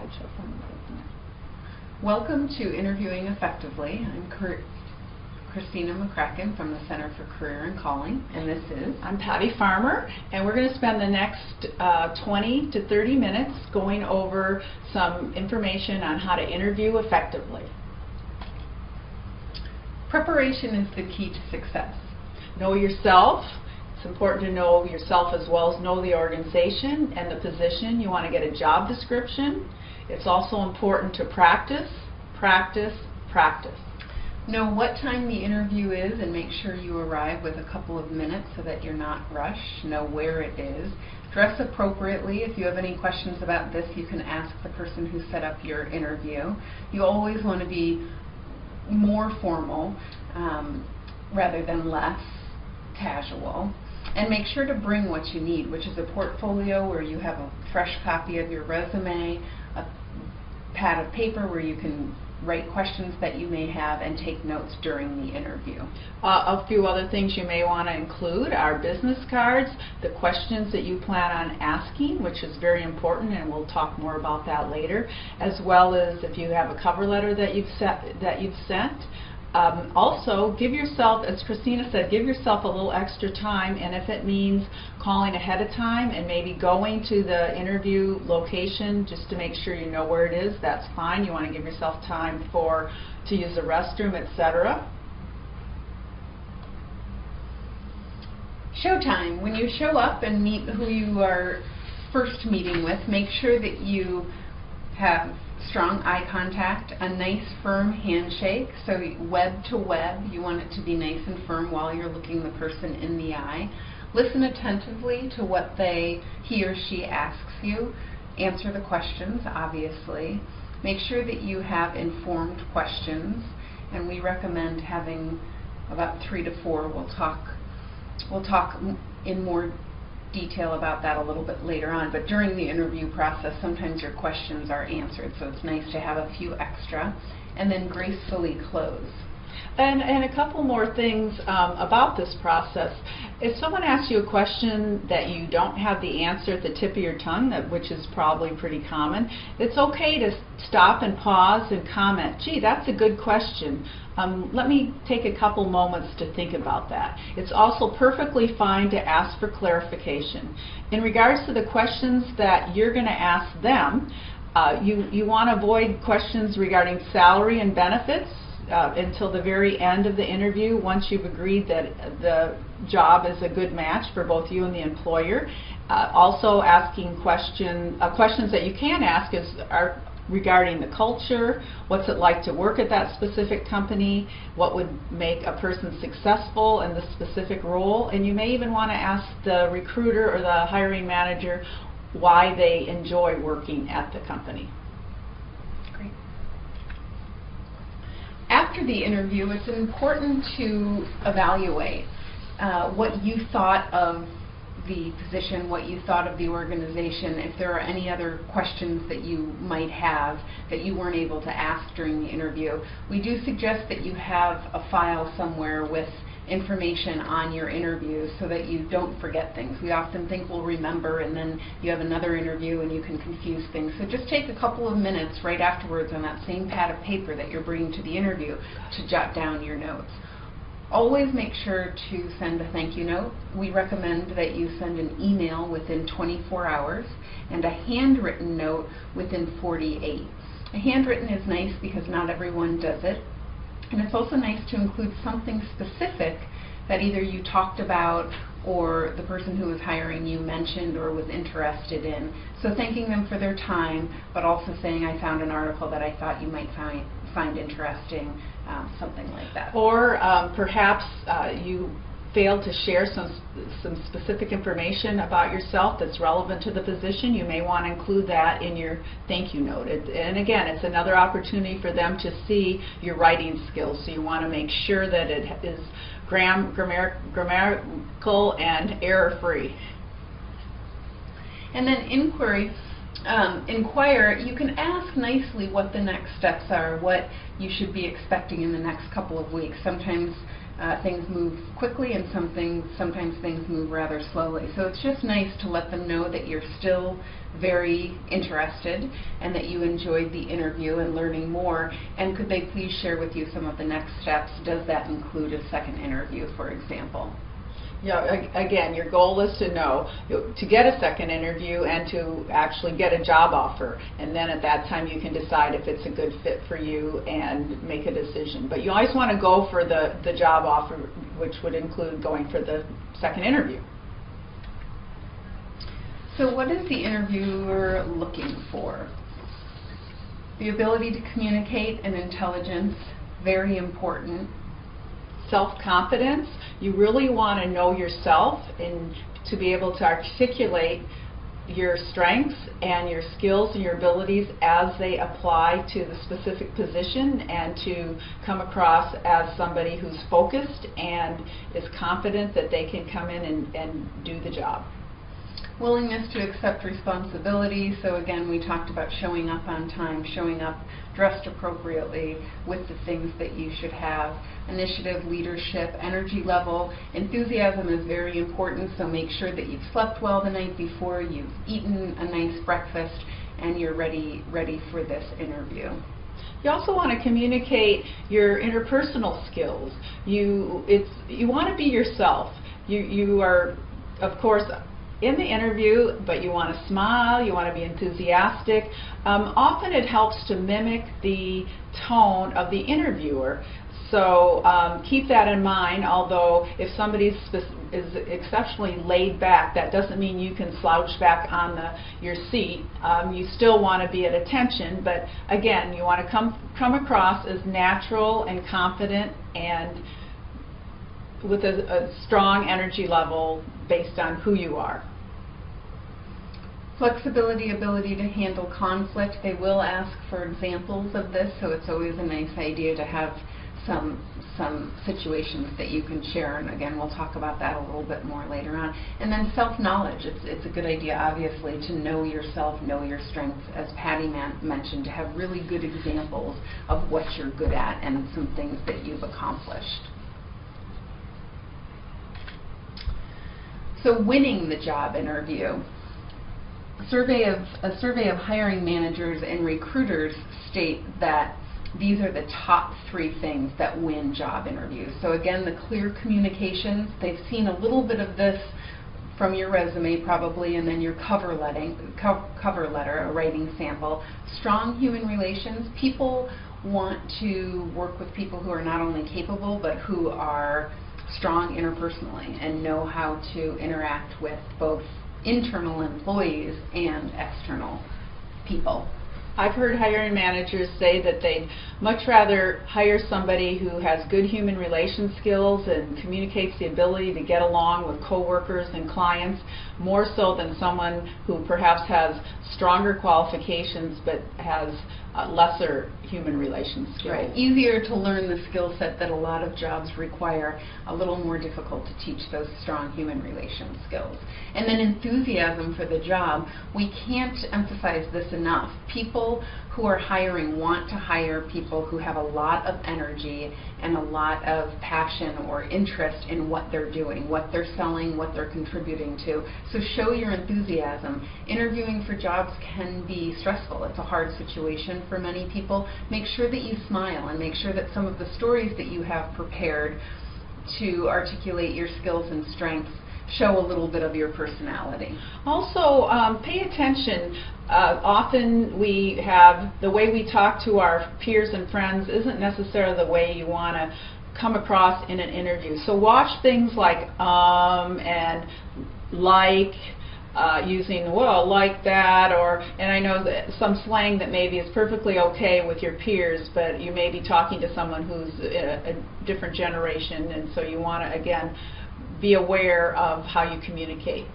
slideshow from the Welcome to Interviewing Effectively. I'm Christina McCracken from the Center for Career and Calling, and this is... I'm Patty Farmer, and we're going to spend the next 20 to 30 minutes going over some information on how to interview effectively. Preparation is the key to success. Know yourself. It's important to know yourself as well as know the organization and the position. You want to get a job description. It's also important to practice, practice, practice. Know what time the interview is and make sure you arrive with a couple of minutes so that you're not rushed. Know where it is. Dress appropriately. If you have any questions about this, you can ask the person who set up your interview. You always want to be more formal rather than less casual. And make sure to bring what you need, which is a portfolio where you have a fresh copy of your resume, a pad of paper where you can write questions that you may have and take notes during the interview. A few other things you may want to include are business cards, the questions that you plan on asking, which is very important, and we'll talk more about that later, as well as if you have a cover letter that you've sent. Also, give yourself, as Christina said, give yourself a little extra time, and if it means calling ahead of time and maybe going to the interview location just to make sure you know where it is, that's fine. You want to give yourself time to use the restroom, etc. Showtime. When you show up and meet who you are first meeting with, make sure that you have strong eye contact, a nice firm handshake, so web to web, you want it to be nice and firm while you're looking the person in the eye. Listen attentively to what he or she asks you. Answer the questions, obviously. Make sure that you have informed questions, and we recommend having about 3 to 4. We'll talk in more detail about that a little bit later on, but during the interview process sometimes your questions are answered, so it's nice to have a few extra. And then gracefully close. And a couple more things about this process. If someone asks you a question that you don't have the answer at the tip of your tongue, which is probably pretty common, it's okay to stop and pause and comment, gee, that's a good question. Let me take a couple moments to think about that. It's also perfectly fine to ask for clarification. In regards to the questions that you're going to ask them, you want to avoid questions regarding salary and benefits until the very end of the interview, once you've agreed that the job is a good match for both you and the employer. Also asking questions that you can ask are regarding the culture, what's it like to work at that specific company, what would make a person successful in the specific role, and you may even want to ask the recruiter or the hiring manager why they enjoy working at the company. Great. After the interview, it's important to evaluate what you thought of the position, what you thought of the organization, if there are any other questions that you might have that you weren't able to ask during the interview. We do suggest that you have a file somewhere with information on your interview so that you don't forget things. We often think we'll remember, and then you have another interview and you can confuse things. So just take a couple of minutes right afterwards on that same pad of paper that you're bringing to the interview to jot down your notes. Always make sure to send a thank you note. We recommend that you send an email within 24 hours and a handwritten note within 48. A handwritten is nice because not everyone does it. And it's also nice to include something specific that either you talked about or the person who was hiring you mentioned or was interested in. So thanking them for their time, but also saying, I found an article that I thought you might find interesting, something like that. Or perhaps you failed to share some specific information about yourself that's relevant to the position. You may want to include that in your thank you note. And again, it's another opportunity for them to see your writing skills, so you want to make sure that it is grammatical and error-free. And then inquire, you can ask nicely what the next steps are, what you should be expecting in the next couple of weeks. Sometimes things move quickly and sometimes things move rather slowly. So it's just nice to let them know that you're still very interested and that you enjoyed the interview and learning more. And could they please share with you some of the next steps? Does that include a second interview, for example? Yeah, again, your goal is to know, to get a second interview and to actually get a job offer. And then at that time you can decide if it's a good fit for you and make a decision. But you always want to go for the job offer, which would include going for the second interview. So what is the interviewer looking for? The ability to communicate and intelligence, very important. Self-confidence. You really want to know yourself and to be able to articulate your strengths and your skills and your abilities as they apply to the specific position, and to come across as somebody who's focused and is confident that they can come in and do the job. Willingness to accept responsibility. So again, we talked about showing up on time, showing up dressed appropriately with the things that you should have. Initiative, leadership, energy level. Enthusiasm is very important, so make sure that you've slept well the night before, you've eaten a nice breakfast, and you're ready for this interview. You also want to communicate your interpersonal skills. You want to be yourself. You are, of course, in the interview, but you want to smile, you want to be enthusiastic. Often it helps to mimic the tone of the interviewer. So keep that in mind, although if somebody is exceptionally laid back, that doesn't mean you can slouch back on your seat. You still want to be at attention, but again, you want to come across as natural and confident and with a strong energy level based on who you are. Flexibility, ability to handle conflict. They will ask for examples of this, so it's always a nice idea to have some situations that you can share, and again, we'll talk about that a little bit more later on. And then self-knowledge. It's a good idea, obviously, to know yourself, know your strengths, as Patty mentioned, to have really good examples of what you're good at and some things that you've accomplished. So winning the job interview. A survey of hiring managers and recruiters state that these are the top 3 things that win job interviews. So again, the clear communications. They've seen a little bit of this from your resume probably, and then your cover letter, a writing sample. Strong human relations. People want to work with people who are not only capable, but who are strong interpersonally and know how to interact with both internal employees and external people. I've heard hiring managers say that they'd much rather hire somebody who has good human relations skills and communicates the ability to get along with coworkers and clients, more so than someone who perhaps has stronger qualifications but has lesser human relations skills. Right. Easier to learn the skill set that a lot of jobs require, a little more difficult to teach those strong human relations skills. And then enthusiasm for the job. We can't emphasize this enough. People who are hiring want to hire people who have a lot of energy and a lot of passion or interest in what they're doing, what they're selling, what they're contributing to. So show your enthusiasm. Interviewing for jobs can be stressful. It's a hard situation for many people. Make sure that you smile and make sure that some of the stories that you have prepared to articulate your skills and strengths show a little bit of your personality. Also, pay attention. Often we have, the way we talk to our peers and friends isn't necessarily the way you want to come across in an interview. So watch things like and like, using well, like that, or, and I know that some slang that maybe is perfectly okay with your peers, but you may be talking to someone who's a different generation, and so you want to, again, be aware of how you communicate.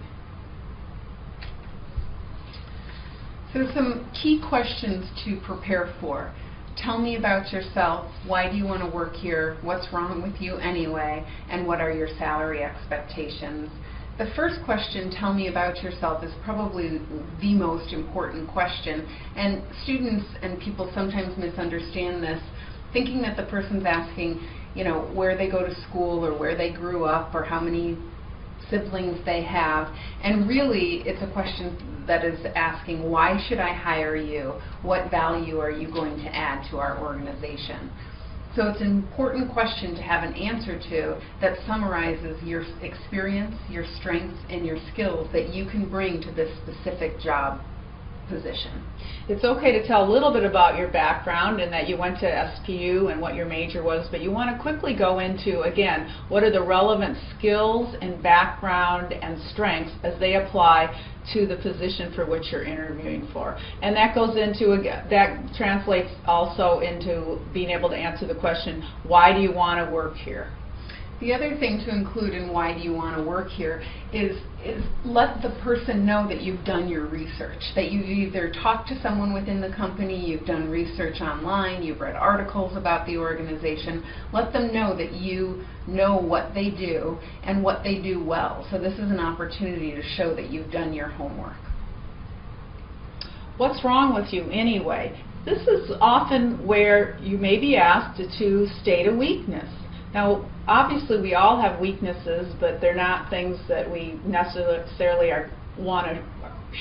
So some key questions to prepare for. Tell me about yourself. Why do you want to work here? What's wrong with you anyway? And what are your salary expectations? The first question, tell me about yourself, is probably the most important question. And students and people sometimes misunderstand this. thinking that the person's asking, you know, where they go to school or where they grew up or how many siblings they have, and really it's a question that is asking, why should I hire you? What value are you going to add to our organization? So it's an important question to have an answer to that summarizes your experience, your strengths, and your skills that you can bring to this specific job position. It's okay to tell a little bit about your background and that you went to SPU and what your major was, but you want to quickly go into, again, what are the relevant skills and background and strengths as they apply to the position for which you're interviewing for. And that goes into, that translates also into being able to answer the question, why do you want to work here? The other thing to include in why do you want to work here is let the person know that you've done your research, that you've either talked to someone within the company, you've done research online, you've read articles about the organization. Let them know that you know what they do and what they do well. So this is an opportunity to show that you've done your homework. What's wrong with you anyway? This is often where you may be asked to state a weakness. Now, obviously we all have weaknesses, but they're not things that we necessarily want to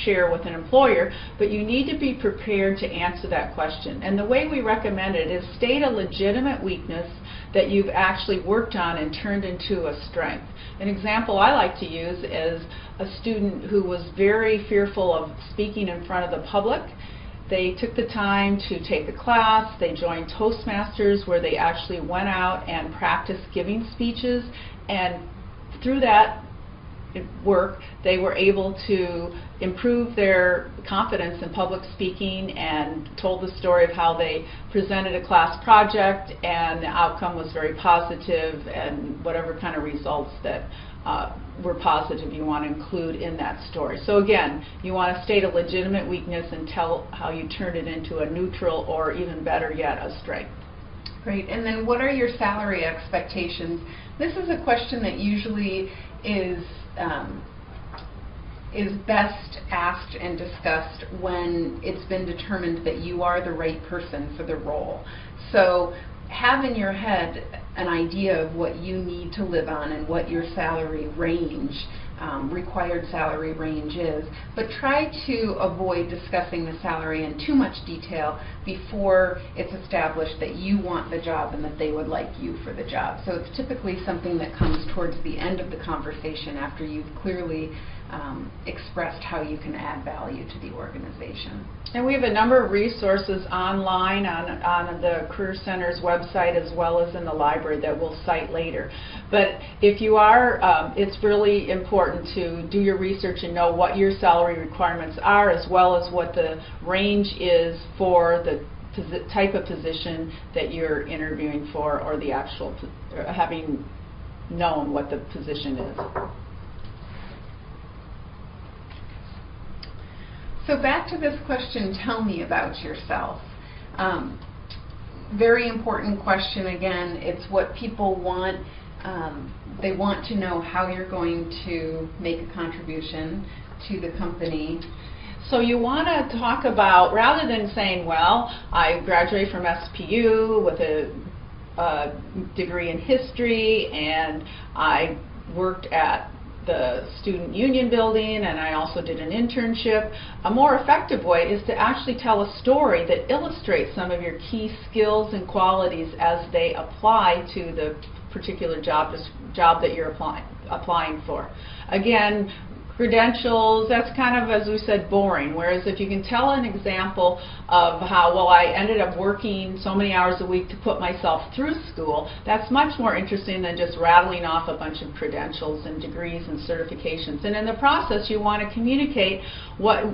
share with an employer, but you need to be prepared to answer that question. And the way we recommend it is state a legitimate weakness that you've actually worked on and turned into a strength. An example I like to use is a student who was very fearful of speaking in front of the public. They took the time to take a class. They joined Toastmasters, where they actually went out and practiced giving speeches, and through that work they were able to improve their confidence in public speaking and told the story of how they presented a class project and the outcome was very positive, and whatever kind of results that were positive you want to include in that story. So again, you want to state a legitimate weakness and tell how you turned it into a neutral, or even better yet, a strength. Great. And then what are your salary expectations? This is a question that usually is best asked and discussed when it's been determined that you are the right person for the role. So have in your head an idea of what you need to live on and what your salary range, required salary range is, but try to avoid discussing the salary in too much detail before it's established that you want the job and that they would like you for the job. So it's typically something that comes towards the end of the conversation after you've clearly expressed how you can add value to the organization. And we have a number of resources online on the Career Center's website as well as in the library that we'll cite later. But if you are, it's really important to do your research and know what your salary requirements are, as well as what the range is for the type of position that you're interviewing for, or the actual, having known what the position is. So back to this question, tell me about yourself. Very important question again. It's what people want. They want to know how you're going to make a contribution to the company. So you want to talk about, rather than saying, well, I graduated from SPU with a degree in history and I worked at the student union building and I also did an internship. A more effective way is to actually tell a story that illustrates some of your key skills and qualities as they apply to the particular job that you're applying for. Again, credentials, that's kind of, as we said, boring. Whereas if you can tell an example of how, well, I ended up working so many hours a week to put myself through school, that's much more interesting than just rattling off a bunch of credentials and degrees and certifications. And in the process, you want to communicate what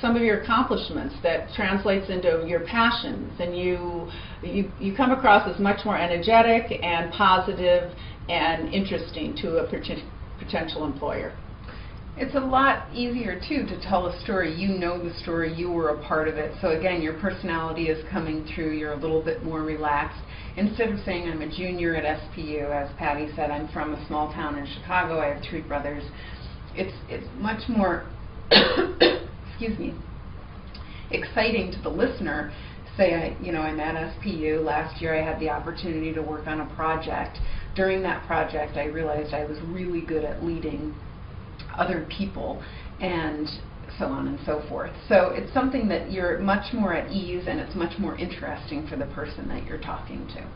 some of your accomplishments that translates into your passions, and you come across as much more energetic and positive and interesting to a potential employer. It's a lot easier, too, to tell a story. You know the story. You were a part of it. So, again, your personality is coming through. You're a little bit more relaxed. Instead of saying, I'm a junior at SPU, as Patty said, I'm from a small town in Chicago. I have 3 brothers. It's much more excuse me, exciting to the listener say I'm at SPU. Last year I had the opportunity to work on a project. During that project I realized I was really good at leading other people, and so on and so forth. So it's something that you're much more at ease, and it's much more interesting for the person that you're talking to.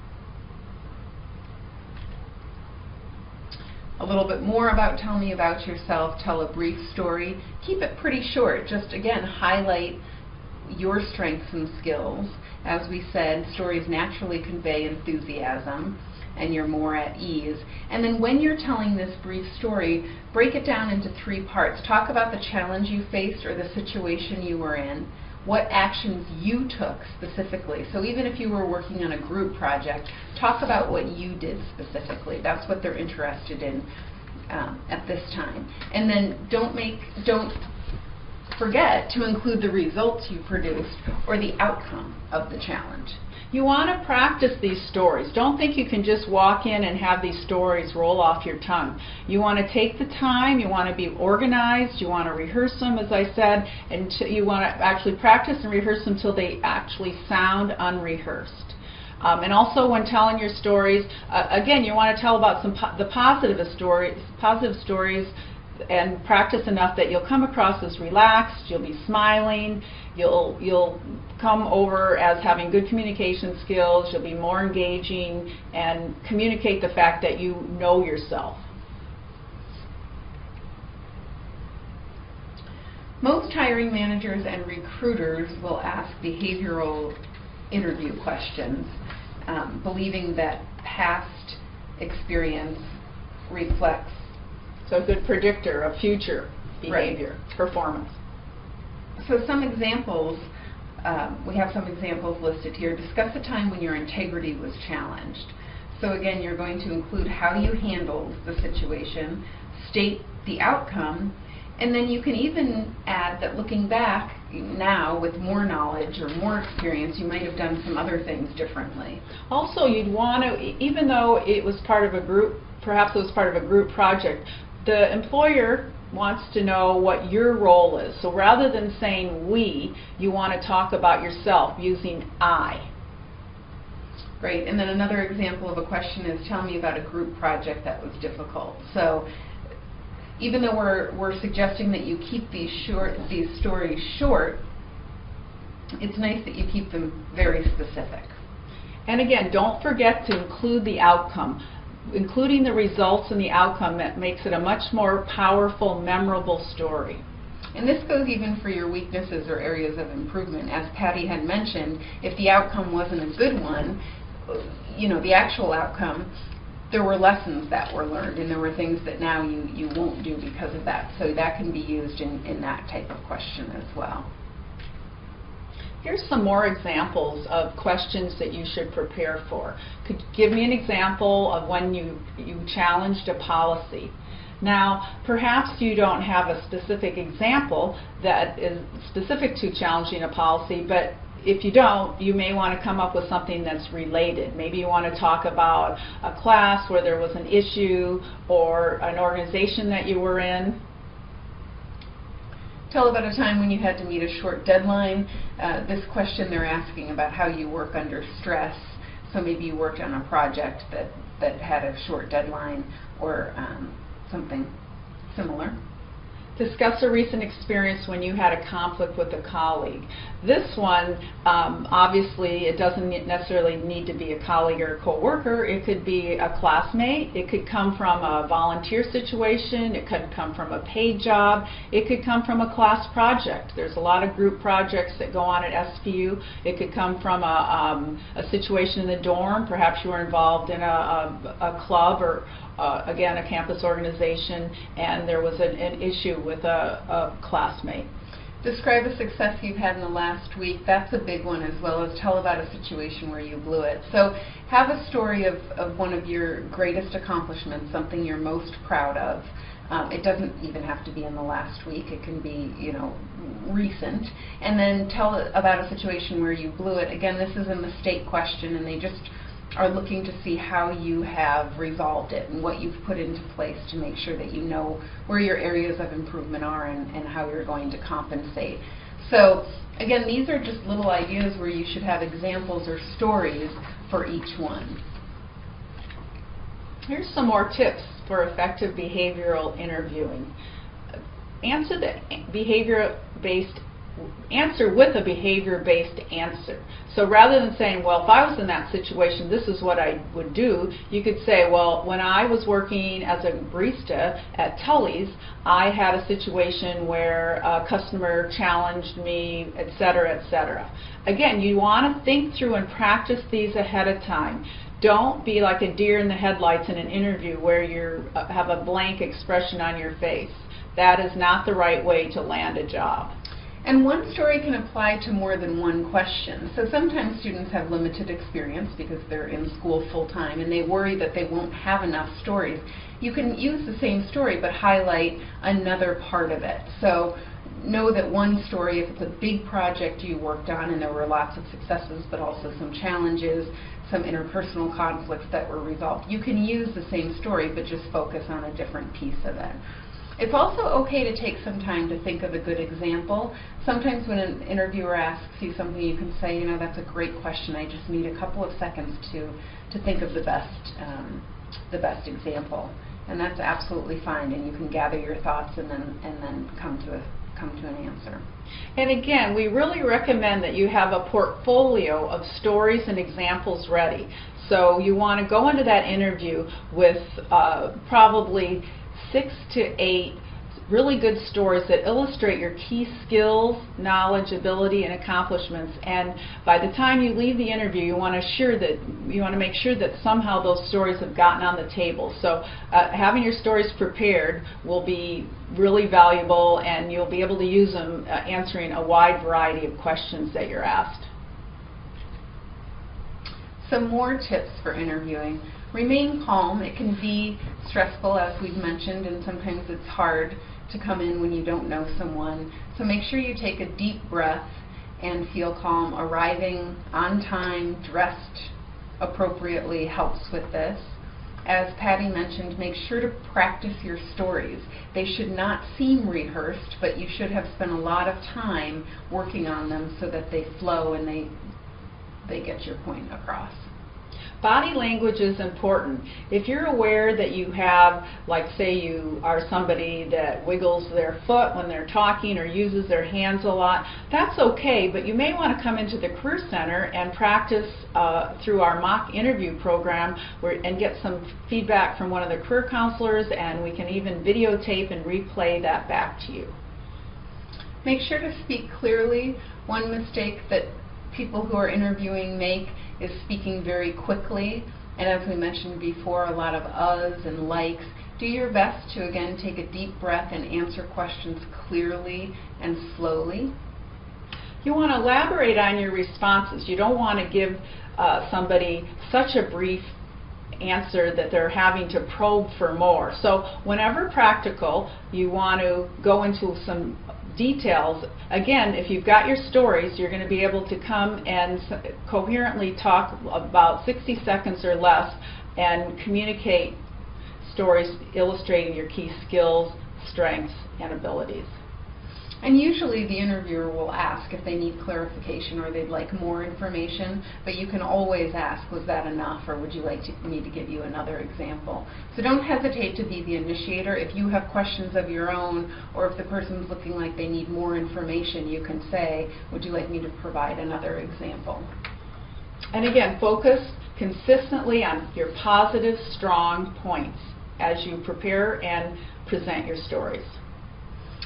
A little bit more about tell me about yourself. Tell a brief story. Keep it pretty short. Just again, highlight your strengths and skills. As we said, stories naturally convey enthusiasm, and you're more at ease. And then when you're telling this brief story, break it down into 3 parts. Talk about the challenge you faced or the situation you were in, what actions you took specifically. So even if you were working on a group project, talk about what you did specifically. That's what they're interested in at this time. And then don't forget to include the results you produced or the outcome of the challenge. You want to practice these stories. Don't think you can just walk in and have these stories roll off your tongue. You want to take the time, you want to be organized, you want to rehearse them, as I said, and you want to actually practice and rehearse them until they actually sound unrehearsed. And also when telling your stories, again, you want to tell about the positive stories, and practice enough that you'll come across as relaxed, you'll be smiling, you'll come over as having good communication skills, you'll be more engaging, and communicate the fact that you know yourself. Most hiring managers and recruiters will ask behavioral interview questions, believing that past experience reflects a good predictor of future behavior, performance. So some examples, we have some examples listed here. Discuss a time when your integrity was challenged. So again, you're going to include how you handled the situation, state the outcome, and then you can even add that looking back now with more knowledge or more experience, you might have done some other things differently. Also, you'd want to, even though it was part of a group, perhaps it was part of a group project, the employer wants to know what your role is. So rather than saying we, you want to talk about yourself using I. Great. And then another example of a question is, tell me about a group project that was difficult. So even though we're suggesting that you keep these stories short, it's nice that you keep them very specific. And again, don't forget to include the outcome. Including the results and the outcome, that makes it a much more powerful, memorable story. And this goes even for your weaknesses or areas of improvement. As Patty had mentioned, if the outcome wasn't a good one, the actual outcome, there were lessons that were learned, and there were things that now you won't do because of that. So that can be used in that type of question as well. Here's some more examples of questions that you should prepare for. Could you give me an example of when you challenged a policy? Now, perhaps you don't have a specific example that is specific to challenging a policy, but if you don't, you may want to come up with something that's related. Maybe you want to talk about a class where there was an issue or an organization that you were in. Tell about a time when you had to meet a short deadline. This question they're asking about how you work under stress. So maybe you worked on a project that had a short deadline or something similar. Discuss a recent experience when you had a conflict with a colleague. This one, obviously, it doesn't necessarily need to be a colleague or a co-worker. It could be a classmate. It could come from a volunteer situation. It could come from a paid job. It could come from a class project. There's a lot of group projects that go on at SPU. It could come from a situation in the dorm. Perhaps you were involved in a club or again, a campus organization, and there was an issue with a classmate. Describe a success you've had in the last week. That's a big one, as well as tell about a situation where you blew it. So have a story of one of your greatest accomplishments, something you're most proud of. It doesn't even have to be in the last week. It can be, recent. And then tell about a situation where you blew it. Again, this is a mistake question, and they just are looking to see how you have resolved it and what you've put into place to make sure that you know where your areas of improvement are and how you're going to compensate. So again, these are just little ideas where you should have examples or stories for each one. Here's some more tips for effective behavioral interviewing. Answer with a behavior-based answer. So rather than saying, well, if I was in that situation, this is what I would do, you could say, well, when I was working as a barista at Tully's, I had a situation where a customer challenged me, etc., etc. Again, you want to think through and practice these ahead of time. Don't be like a deer in the headlights in an interview where you have a blank expression on your face. That is not the right way to land a job. And one story can apply to more than one question. So sometimes students have limited experience because they're in school full-time and they worry that they won't have enough stories. You can use the same story but highlight another part of it. So know that one story, if it's a big project you worked on and there were lots of successes but also some challenges, some interpersonal conflicts that were resolved, you can use the same story but just focus on a different piece of it. It's also okay to take some time to think of a good example. Sometimes when an interviewer asks you something, you can say, you know, that's a great question. I just need a couple of seconds to think of the best example. And that's absolutely fine. And you can gather your thoughts and then come to an answer. And again, we really recommend that you have a portfolio of stories and examples ready. So you want to go into that interview with probably 6 to 8 really good stories that illustrate your key skills, knowledge, ability, and accomplishments. And by the time you leave the interview, you want to make sure that somehow those stories have gotten on the table. So having your stories prepared will be really valuable, and you'll be able to use them answering a wide variety of questions that you're asked. Some more tips for interviewing. Remain calm. It can be stressful, as we've mentioned, and sometimes it's hard to come in when you don't know someone. So make sure you take a deep breath and feel calm. Arriving on time, dressed appropriately helps with this. As Patty mentioned, make sure to practice your stories. They should not seem rehearsed, but you should have spent a lot of time working on them so that they flow and they get your point across. Body language is important. If you're aware that you have, like say you are somebody that wiggles their foot when they're talking or uses their hands a lot, that's okay, but you may want to come into the Career Center and practice through our mock interview program and get some feedback from one of the career counselors, and we can even videotape and replay that back to you. Make sure to speak clearly. One mistake that people who are interviewing make is speaking very quickly, and as we mentioned before, a lot of uhs and likes. Do your best to again take a deep breath and answer questions clearly and slowly. You want to elaborate on your responses. You don't want to give somebody such a brief answer that they're having to probe for more. So whenever practical, you want to go into some details. Again, if you've got your stories, you're going to be able to come and coherently talk about 60 seconds or less and communicate stories illustrating your key skills, strengths, and abilities. And usually the interviewer will ask if they need clarification or they'd like more information, but you can always ask, was that enough, or would you like me to give you another example? So don't hesitate to be the initiator. If you have questions of your own, or if the person's looking like they need more information, you can say, would you like me to provide another example? And again, focus consistently on your positive, strong points as you prepare and present your stories.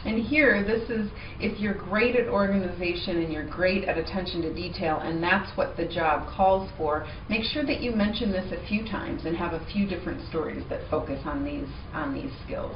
And here, this is if you're great at organization and you're great at attention to detail, and that's what the job calls for, make sure that you mention this a few times and have a few different stories that focus on these skills.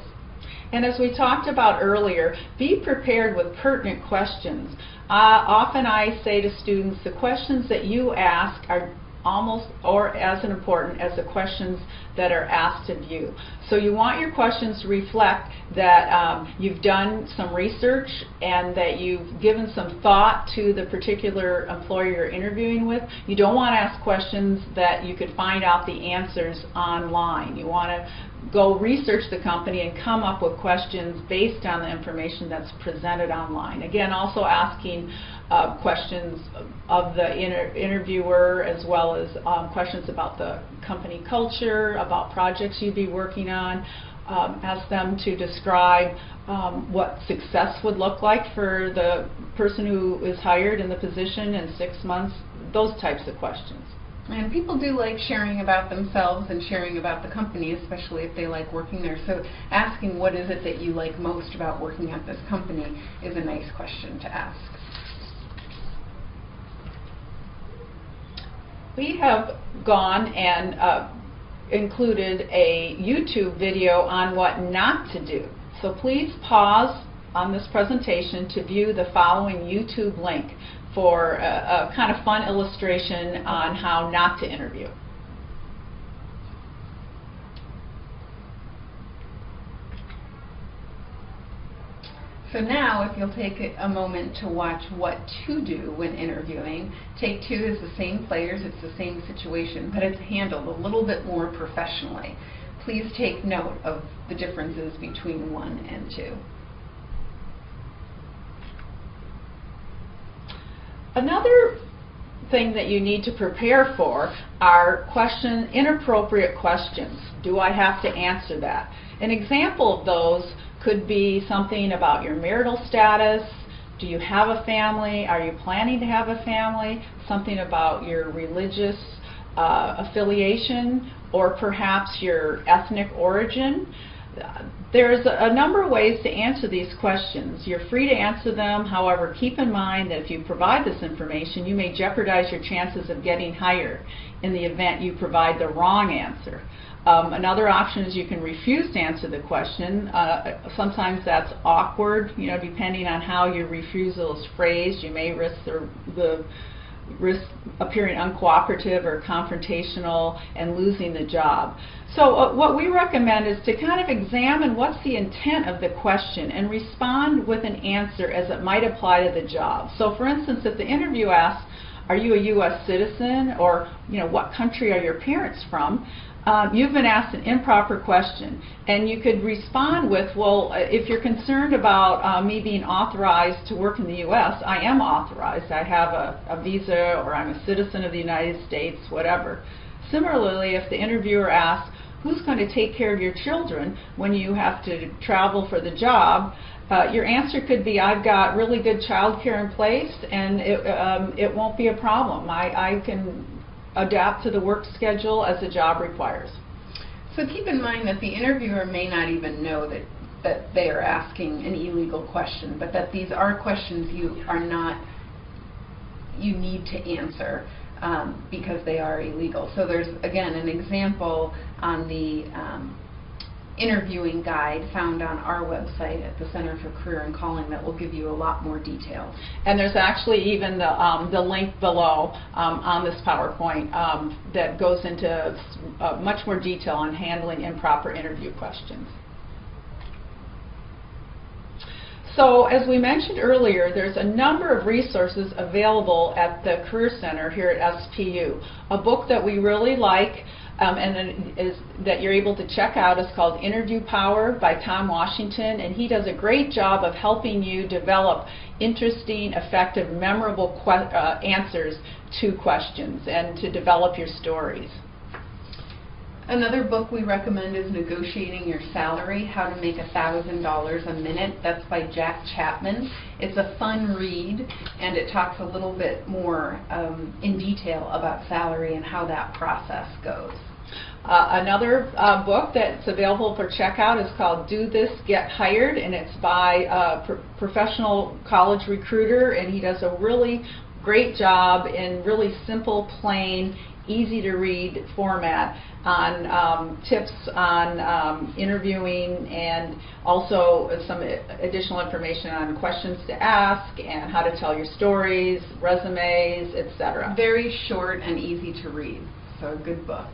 And as we talked about earlier, be prepared with pertinent questions. Often I say to students, the questions that you ask are almost or as important as the questions that are asked of you. So you want your questions to reflect that you've done some research and that you've given some thought to the particular employer you're interviewing with. You don't want to ask questions that you could find out the answers online. You want to go research the company and come up with questions based on the information that's presented online. Again, also asking questions of the interviewer, as well as questions about the company culture, about projects you'd be working on. Ask them to describe what success would look like for the person who is hired in the position in 6 months, those types of questions. And people do like sharing about themselves and sharing about the company, especially if they like working there. So asking what is it that you like most about working at this company is a nice question to ask. We have gone and included a YouTube video on what not to do. So please pause on this presentation to view the following YouTube link for a kind of fun illustration on how not to interview. So now, if you'll take a moment to watch what to do when interviewing. Take 2 is the same players, it's the same situation, but it's handled a little bit more professionally. Please take note of the differences between 1 and 2. Another thing that you need to prepare for are inappropriate questions. Do I have to answer that? An example of those could be something about your marital status. Do you have a family? Are you planning to have a family? Something about your religious affiliation, or perhaps your ethnic origin. There's a number of ways to answer these questions. You're free to answer them. However, keep in mind that if you provide this information, you may jeopardize your chances of getting hired in the event you provide the wrong answer. Another option is you can refuse to answer the question. Sometimes that's awkward, depending on how your refusal is phrased. You may risk risk appearing uncooperative or confrontational and losing the job. So what we recommend is to kind of examine what's the intent of the question and respond with an answer as it might apply to the job. So for instance, if the interview asks, are you a U.S. citizen, or what country are your parents from? You've been asked an improper question, and you could respond with, well, if you're concerned about me being authorized to work in the U.S., I am authorized. I have a visa, or I'm a citizen of the United States, whatever. Similarly, if the interviewer asks, who's going to take care of your children when you have to travel for the job, your answer could be, I've got really good child care in place, and it won't be a problem. I can adapt to the work schedule as the job requires. So keep in mind that the interviewer may not even know that they are asking an illegal question, but that these are questions you need to answer because they are illegal. So there's, again, an example on the interviewing guide found on our website at the Center for Career and Calling that will give you a lot more details. And there's actually even the link below on this PowerPoint that goes into much more detail on handling improper interview questions. So as we mentioned earlier, there's a number of resources available at the Career Center here at SPU. A book that we really like that you're able to check out is called Interview Power by Tom Washington, and he does a great job of helping you develop interesting, effective, memorable answers to questions and to develop your stories. Another book we recommend is Negotiating Your Salary, How to Make $1,000 a Minute. That's by Jack Chapman. It's a fun read, and it talks a little bit more in detail about salary and how that process goes. Another book that's available for checkout is called Do This, Get Hired, and it's by a professional college recruiter, and he does a really great job in really simple, plain, easy to read format on tips on interviewing, and also some additional information on questions to ask and how to tell your stories, resumes, etc. Very short and easy to read, so a good book.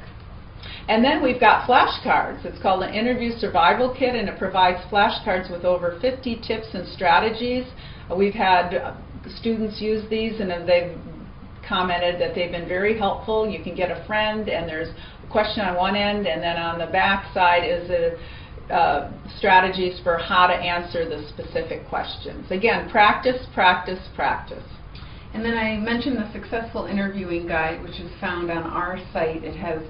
And then we've got flashcards. It's called an Interview Survival Kit, and it provides flashcards with over 50 tips and strategies. We've had students use these, and they've commented that they've been very helpful. You can get a friend, and there's a question on one end, and then on the back side is strategies for how to answer the specific questions. Again, practice, practice, practice. And then I mentioned the Successful Interviewing Guide, which is found on our site. It has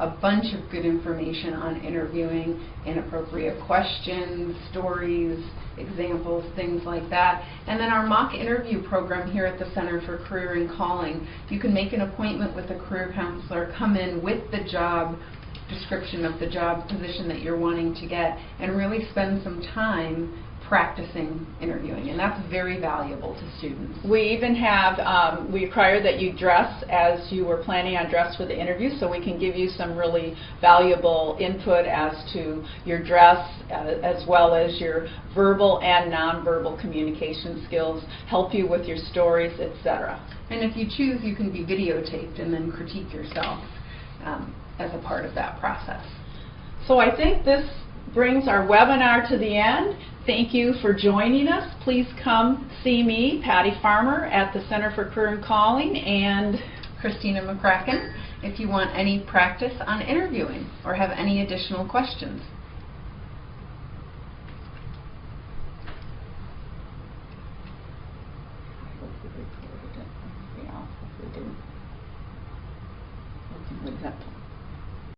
a bunch of good information on interviewing, inappropriate questions, stories, examples, things like that. And then our mock interview program here at the Center for Career and Calling. You can make an appointment with a career counselor, come in with the job description of the job position that you're wanting to get, and really spend some time practicing interviewing, and that's very valuable to students. We even have, we require that you dress as you were planning on dress for the interview, so we can give you some really valuable input as to your dress, as well as your verbal and nonverbal communication skills, help you with your stories, etc. And if you choose, you can be videotaped and then critique yourself as a part of that process. So I think this brings our webinar to the end. Thank you for joining us. Please come see me, Patty Farmer, at the Center for Career and Calling, and Christina McCracken, if you want any practice on interviewing or have any additional questions. I hope we recorded it. Yeah, if we didn't, we can leave that.